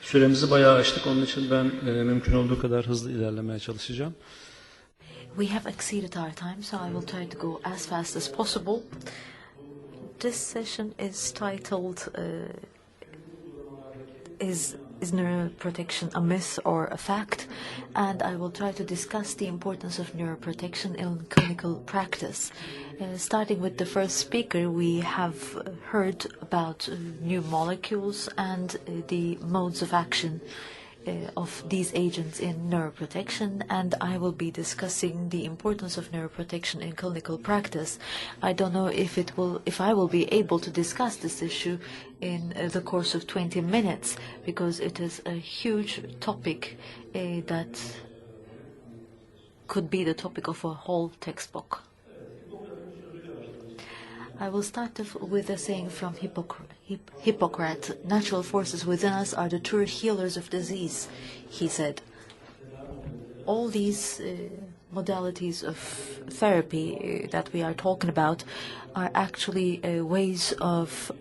Süremizi bayağı aştık. Onun için ben mümkün olduğu kadar hızlı ilerlemeye çalışacağım. We have exceeded our time, so I will try to go as fast as possible. This session is titled Is neuroprotection a myth or a fact? And I will try to discuss the importance of neuroprotection in clinical practice. Starting with the first speaker, we have heard about new molecules and the modes of action of these agents in neuroprotection, and I will be discussing the importance of neuroprotection in clinical practice. I don't know if I will be able to discuss this issue in the course of 20 minutes, because it is a huge topic that could be the topic of a whole textbook. I will start off with a saying from Hippocrates. Natural forces within us are the true healers of disease, he said. All these modalities of therapy that we are talking about are actually ways of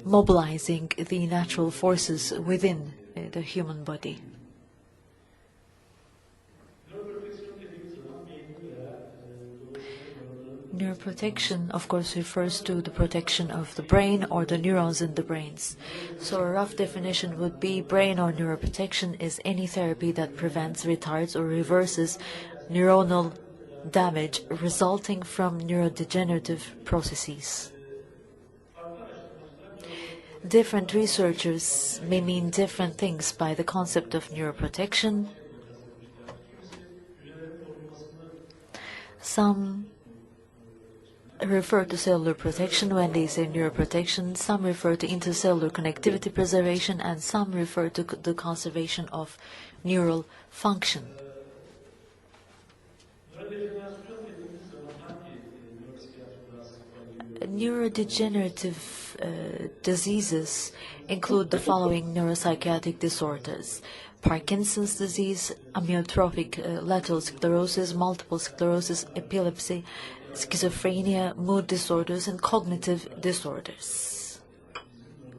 mobilizing the natural forces within the human body. Neuroprotection, of course, refers to the protection of the brain or the neurons in the brains. So a rough definition would be brain or neuroprotection is any therapy that prevents, retards, or reverses neuronal damage resulting from neurodegenerative processes. Different researchers may mean different things by the concept of neuroprotection. Some refer to cellular protection when they say neuroprotection, some refer to intercellular connectivity preservation, and some refer to the conservation of neural function. Neurodegenerative diseases include the following neuropsychiatric disorders: Parkinson's disease, amyotrophic lateral sclerosis, multiple sclerosis, epilepsy, schizophrenia, mood disorders, and cognitive disorders,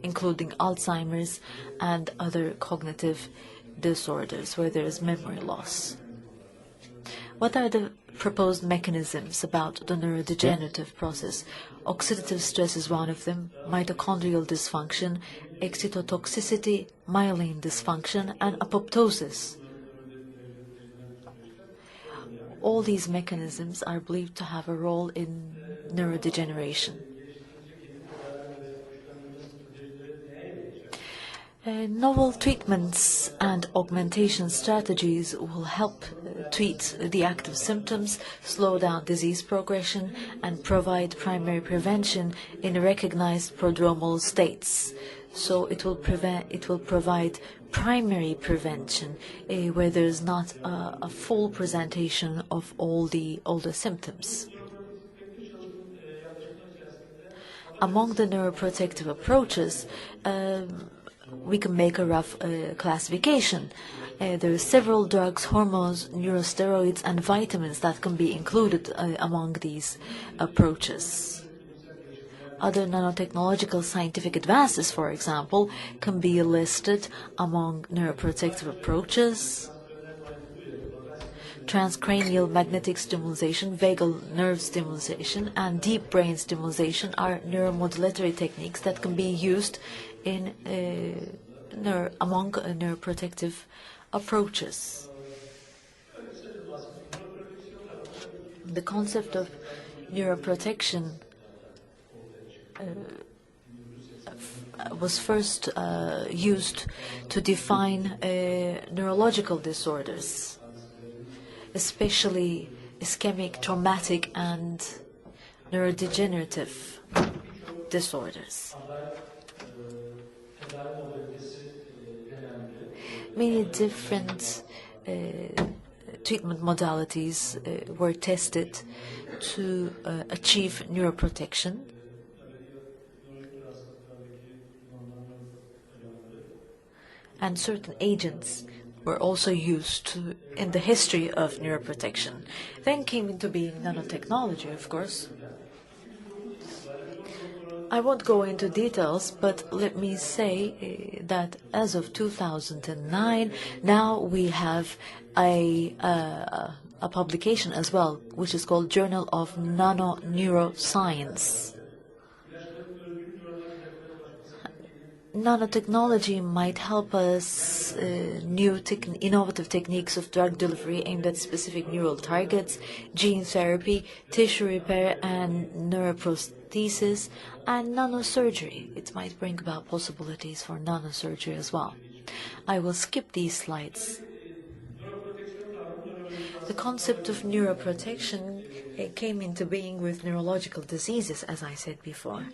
including Alzheimer's and other cognitive disorders where there is memory loss. What are the proposed mechanisms about the neurodegenerative process? Oxidative stress is one of them, mitochondrial dysfunction, excitotoxicity, myelin dysfunction, and apoptosis. All these mechanisms are believed to have a role in neurodegeneration. Novel treatments and augmentation strategies will help treat the active symptoms, slow down disease progression, and provide primary prevention in recognized prodromal states. So it will provide primary prevention where there is not a full presentation of all the symptoms. Among the neuroprotective approaches, we can make a rough classification. There are several drugs, hormones, neurosteroids, and vitamins that can be included among these approaches. Other nanotechnological scientific advances, for example, can be listed among neuroprotective approaches. Transcranial magnetic stimulation, vagal nerve stimulation, and deep brain stimulation are neuromodulatory techniques that can be used in among neuroprotective approaches. The concept of neuroprotection was first used to define neurological disorders, especially ischemic, traumatic, and neurodegenerative disorders. Many different treatment modalities were tested to achieve neuroprotection. And certain agents were also used in the history of neuroprotection. Then came into being nanotechnology, of course. I won't go into details, but let me say that as of 2009, now we have a publication as well, which is called Journal of Nano-Neuroscience. Nanotechnology might help us innovative techniques of drug delivery aimed at specific neural targets, gene therapy, tissue repair and neuroprosthesis, and nanosurgery. It might bring about possibilities for nanosurgery as well. I will skip these slides. The concept of neuroprotection came into being with neurological diseases, as I said before.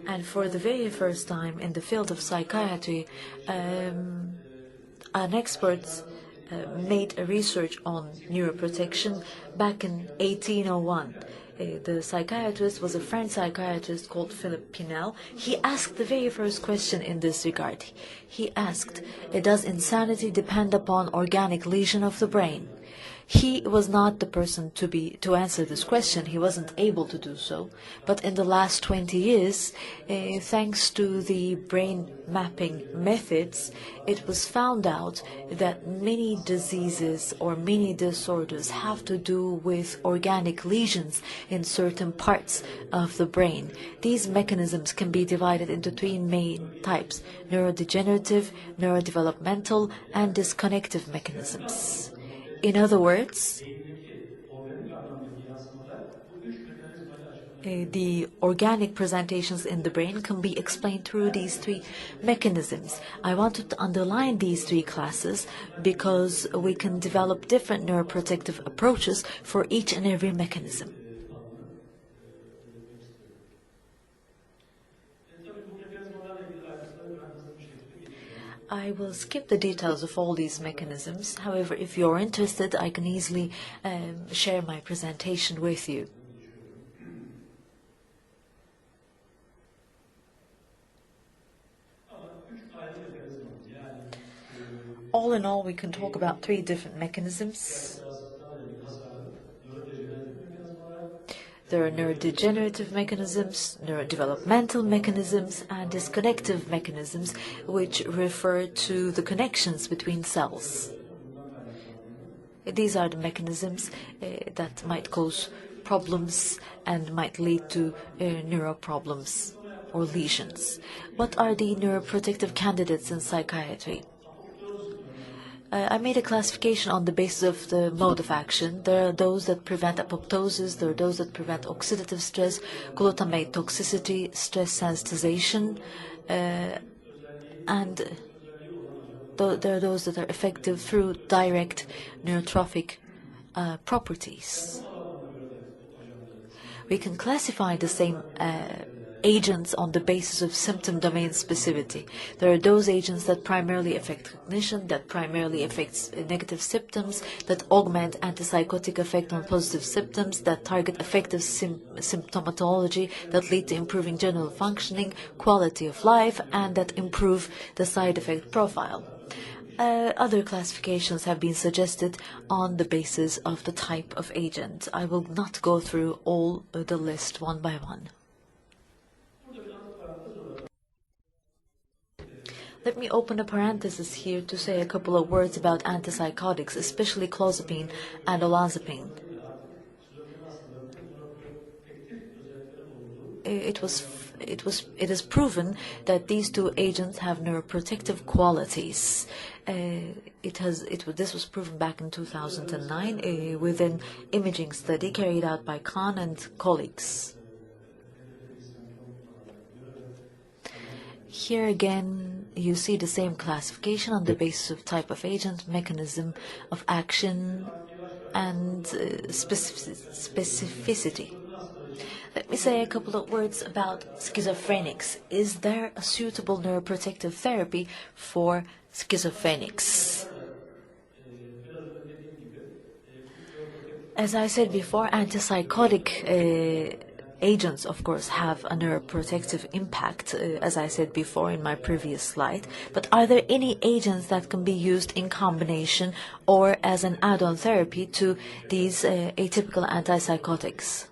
And for the very first time in the field of psychiatry, an expert made a research on neuroprotection back in 1801. The psychiatrist was a French psychiatrist called Philip Pinel. He asked the very first question in this regard. He asked, does insanity depend upon organic lesion of the brain? He was not the person to answer this question. He wasn't able to do so. But in the last 20 years, thanks to the brain mapping methods, it was found out that many diseases or many disorders have to do with organic lesions in certain parts of the brain. These mechanisms can be divided into three main types: neurodegenerative, neurodevelopmental, and disconnective mechanisms. In other words, the organic presentations in the brain can be explained through these three mechanisms. I wanted to underline these three classes because we can develop different neuroprotective approaches for each and every mechanism. I will skip the details of all these mechanisms. However, if you're interested, I can easily share my presentation with you. All in all, we can talk about three different mechanisms. There are neurodegenerative mechanisms, neurodevelopmental mechanisms, and disconnective mechanisms, which refer to the connections between cells. These are the mechanisms that might cause problems and might lead to neuroproblems or lesions. What are the neuroprotective candidates in psychiatry? I made a classification on the basis of the mode of action. There are those that prevent apoptosis, there are those that prevent oxidative stress, glutamate toxicity, stress sensitization, and there are those that are effective through direct neurotrophic properties. We can classify the same agents on the basis of symptom domain specificity. There are those agents that primarily affect cognition, that primarily affects negative symptoms, that augment antipsychotic effect on positive symptoms, that target effective symptomatology, that lead to improving general functioning, quality of life, and that improve the side effect profile. Other classifications have been suggested on the basis of the type of agent. I will not go through all the list one by one. Let me open a parenthesis here to say a couple of words about antipsychotics, especially clozapine and olanzapine. It is proven that these two agents have neuroprotective qualities. This was proven back in 2009 with an imaging study carried out by Khan and colleagues. Here again, you see the same classification on the basis of type of agent, mechanism of action, and specificity. Let me say a couple of words about schizophrenics. Is there a suitable neuroprotective therapy for schizophrenics? As I said before, antipsychotic agents, of course, have a neuroprotective impact, as I said before in my previous slide. But are there any agents that can be used in combination or as an add-on therapy to these atypical antipsychotics?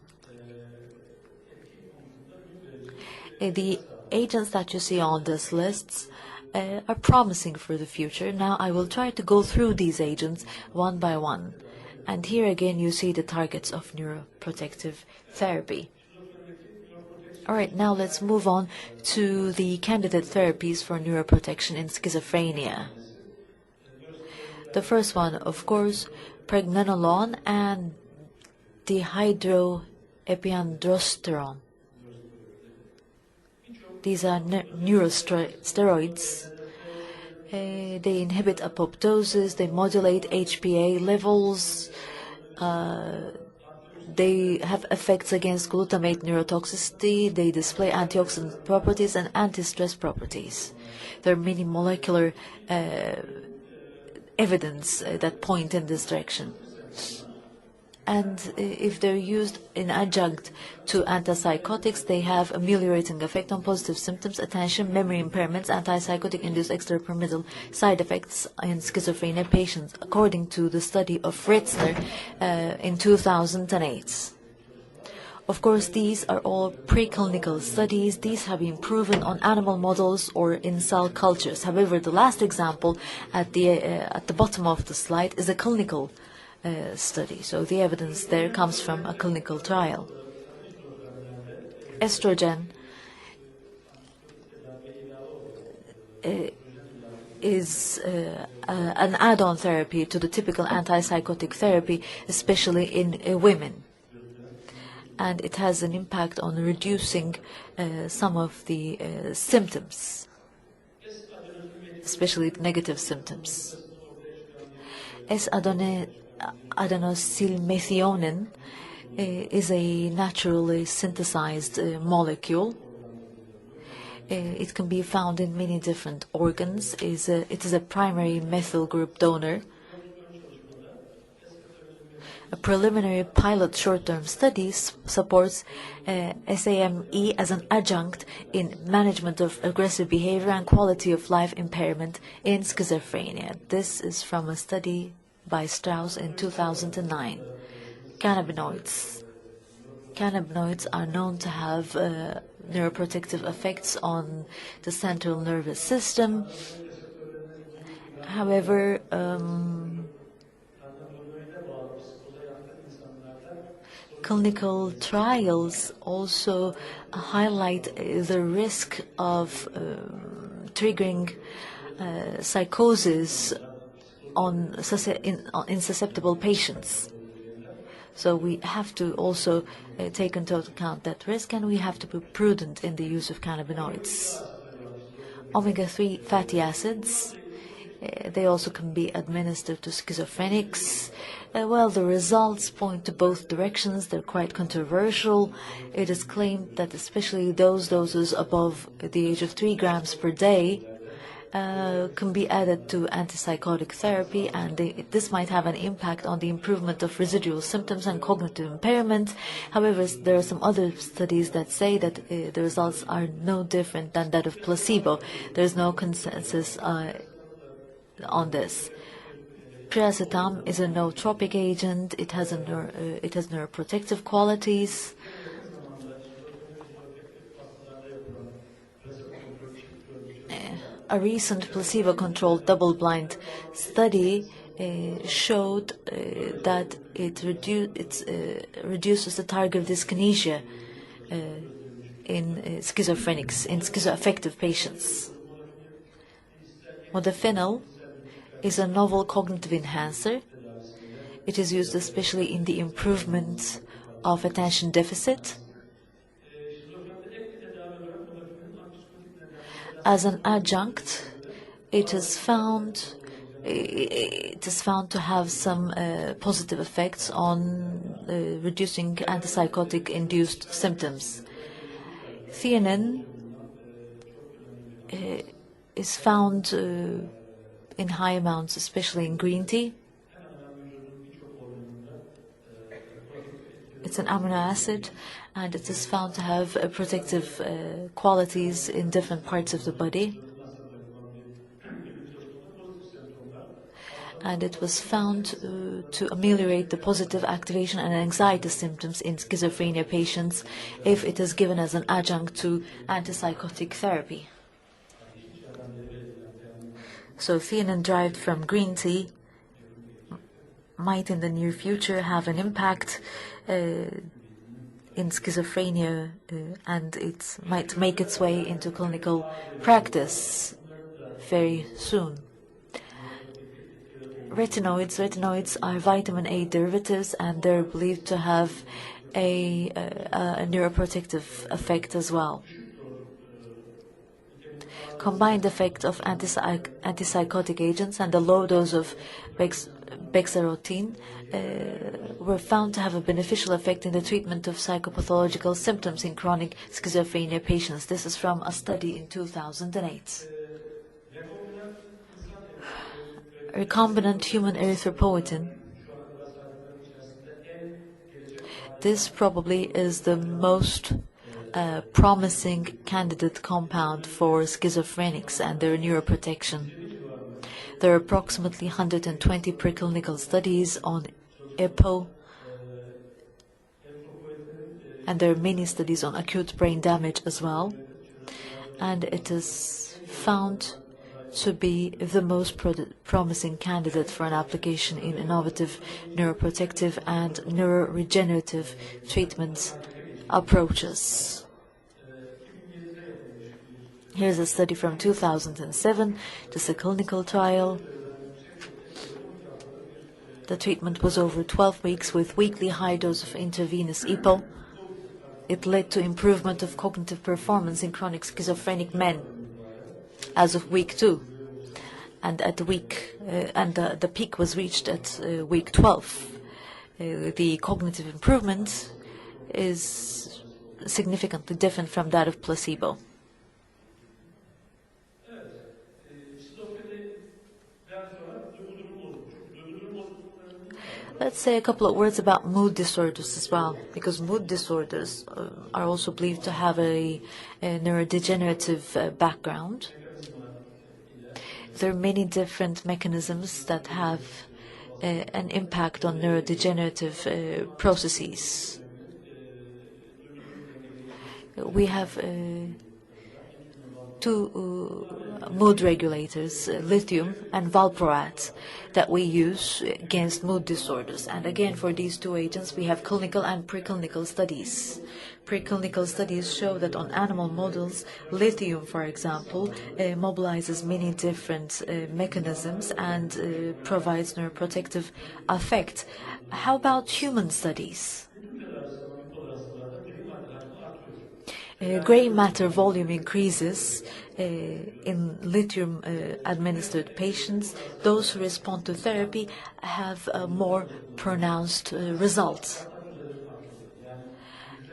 The agents that you see on this list are promising for the future. Now I will try to go through these agents one by one. And here again you see the targets of neuroprotective therapy. All right, now let's move on to the candidate therapies for neuroprotection in schizophrenia. The first one, of course, pregnenolone and dihydroepiandrosterone. These are neurosteroids. They inhibit apoptosis, they modulate HPA levels, they have effects against glutamate neurotoxicity, they display antioxidant properties and anti-stress properties. There are many molecular evidence that point in this direction. And if they're used in adjunct to antipsychotics, they have ameliorating effect on positive symptoms, attention, memory impairments, antipsychotic-induced extrapyramidal side effects in schizophrenia patients, according to the study of Ritzner in 2008. Of course, these are all preclinical studies. These have been proven on animal models or in cell cultures. However, the last example at the bottom of the slide is a clinical study. So the evidence there comes from a clinical trial. Estrogen is an add-on therapy to the typical antipsychotic therapy, especially in women. And it has an impact on reducing some of the symptoms, especially negative symptoms. S-adenosylmethionine is a naturally synthesized molecule. It can be found in many different organs. It is a primary methyl group donor. A preliminary pilot short-term study supports SAME as an adjunct in management of aggressive behavior and quality of life impairment in schizophrenia. This is from a study by Strauss in 2009. Cannabinoids. Cannabinoids are known to have neuroprotective effects on the central nervous system. However, clinical trials also highlight the risk of triggering psychosis in susceptible patients. So we have to also take into account that risk, and we have to be prudent in the use of cannabinoids. Omega-3 fatty acids, they also can be administered to schizophrenics. Well, the results point to both directions. They're quite controversial. It is claimed that especially those doses above the age of 3 grams per day can be added to antipsychotic therapy, and this might have an impact on the improvement of residual symptoms and cognitive impairment. However, there are some other studies that say that the results are no different than that of placebo. There's no consensus on this. Piracetam is a nootropic agent. It has neuroprotective qualities. A recent placebo-controlled double-blind study showed that it reduces the target dyskinesia in schizophrenics, in schizoaffective patients. Modafinil is a novel cognitive enhancer. It is used especially in the improvement of attention deficit. As an adjunct, it is found to have some positive effects on reducing antipsychotic-induced symptoms. Theanine is found in high amounts, especially in green tea. It's an amino acid, and it is found to have protective qualities in different parts of the body. and it was found to ameliorate the positive activation and anxiety symptoms in schizophrenia patients if it is given as an adjunct to antipsychotic therapy. So theanine derived from green tea might in the near future have an impact in schizophrenia, and it might make its way into clinical practice very soon. Retinoids are vitamin A derivatives, and they're believed to have a neuroprotective effect as well. Combined effect of antipsychotic agents and the low dose of bexarotene were found to have a beneficial effect in the treatment of psychopathological symptoms in chronic schizophrenia patients. This is from a study in 2008. Recombinant human erythropoietin. This probably is the most promising candidate compound for schizophrenics and their neuroprotection. There are approximately 120 preclinical studies on EPO, and there are many studies on acute brain damage as well, and it is found to be the most promising candidate for an application in innovative neuroprotective and neuroregenerative treatment approaches. Here's a study from 2007, just a clinical trial. The treatment was over 12 weeks with weekly high dose of intravenous EPO. It led to improvement of cognitive performance in chronic schizophrenic men as of week 2, and at the peak was reached at week 12. The cognitive improvement is significantly different from that of placebo. Let's say a couple of words about mood disorders as well, because mood disorders are also believed to have a neurodegenerative background. There are many different mechanisms that have an impact on neurodegenerative processes. We have two mood regulators, lithium and valproate, that we use against mood disorders. And again, for these two agents, we have clinical and preclinical studies. Preclinical studies show that on animal models, lithium, for example, mobilizes many different mechanisms and provides neuroprotective effect. How about human studies? Gray matter volume increases in lithium-administered patients. Those who respond to therapy have a more pronounced result.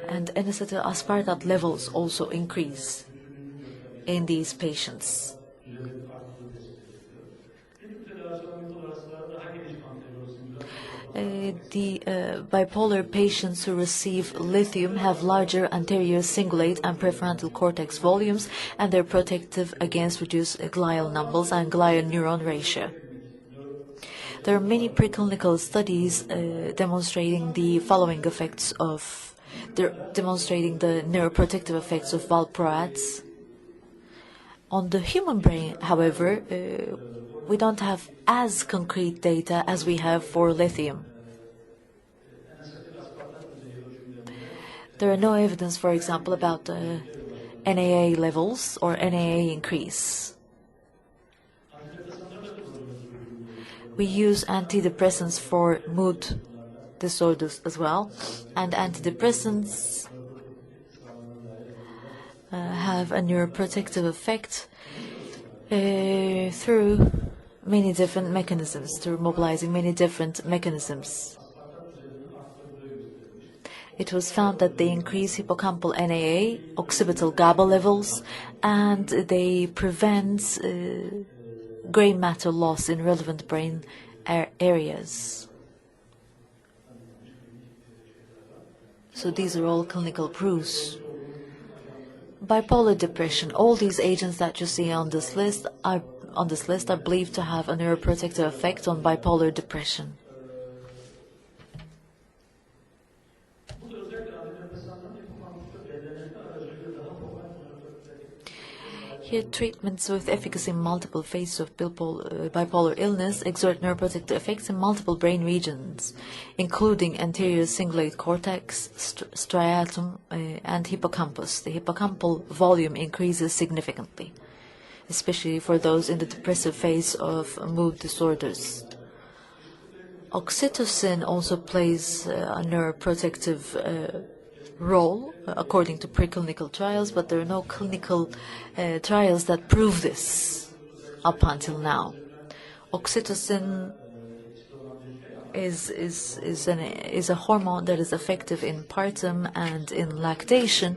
And N-acetyl aspartate levels also increase in these patients. The bipolar patients who receive lithium have larger anterior cingulate and prefrontal cortex volumes, and they're protective against reduced glial numbers and glial neuron ratio. There are many preclinical studies demonstrating the following effects of, demonstrating the neuroprotective effects of valproates. On the human brain, however, we don't have as concrete data as we have for lithium. There are no evidence, for example, about NAA levels or NAA increase. We use antidepressants for mood disorders as well, and antidepressants have a neuroprotective effect through many different mechanisms, through mobilizing many different mechanisms. It was found that they increase hippocampal NAA, occipital GABA levels, and they prevent gray matter loss in relevant brain areas. So these are all clinical proofs. Bipolar depression. All these agents that you see on this list are believed to have a neuroprotective effect on bipolar depression. Here, treatments with efficacy in multiple phases of bipolar illness exert neuroprotective effects in multiple brain regions, including anterior cingulate cortex, striatum, and hippocampus. The hippocampal volume increases significantly, especially for those in the depressive phase of mood disorders. Oxytocin also plays a neuroprotective role, according to preclinical trials, but there are no clinical trials that prove this up until now. Oxytocin is a hormone that is effective in partum and in lactation.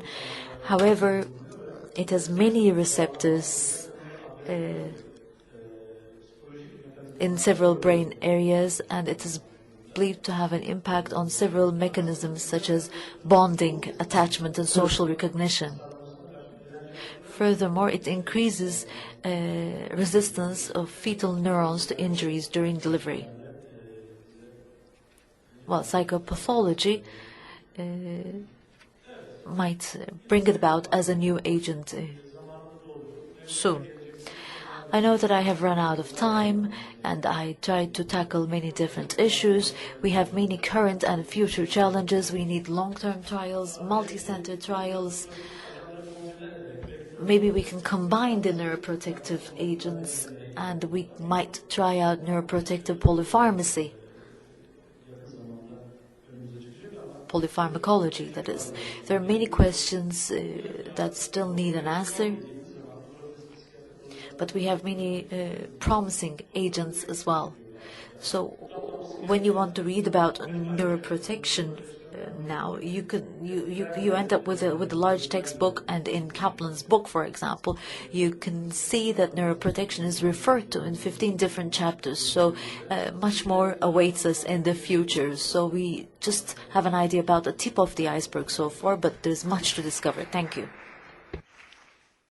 However, it has many receptors in several brain areas, and it is believed to have an impact on several mechanisms such as bonding, attachment, and social recognition. Furthermore, it increases resistance of fetal neurons to injuries during delivery. Well, psychopathology might bring it about as a new agent soon. I know that I have run out of time, and I tried to tackle many different issues. We have many current and future challenges. We need long-term trials, multi-center trials. Maybe we can combine the neuroprotective agents, and we might try out neuroprotective polypharmacy. Polypharmacology, that is. There are many questions that still need an answer. But we have many promising agents as well. So when you want to read about neuroprotection now, you end up with a large textbook, and in Kaplan's book, for example, you can see that neuroprotection is referred to in 15 different chapters. So much more awaits us in the future. So we just have an idea about the tip of the iceberg so far, but there's much to discover. Thank you.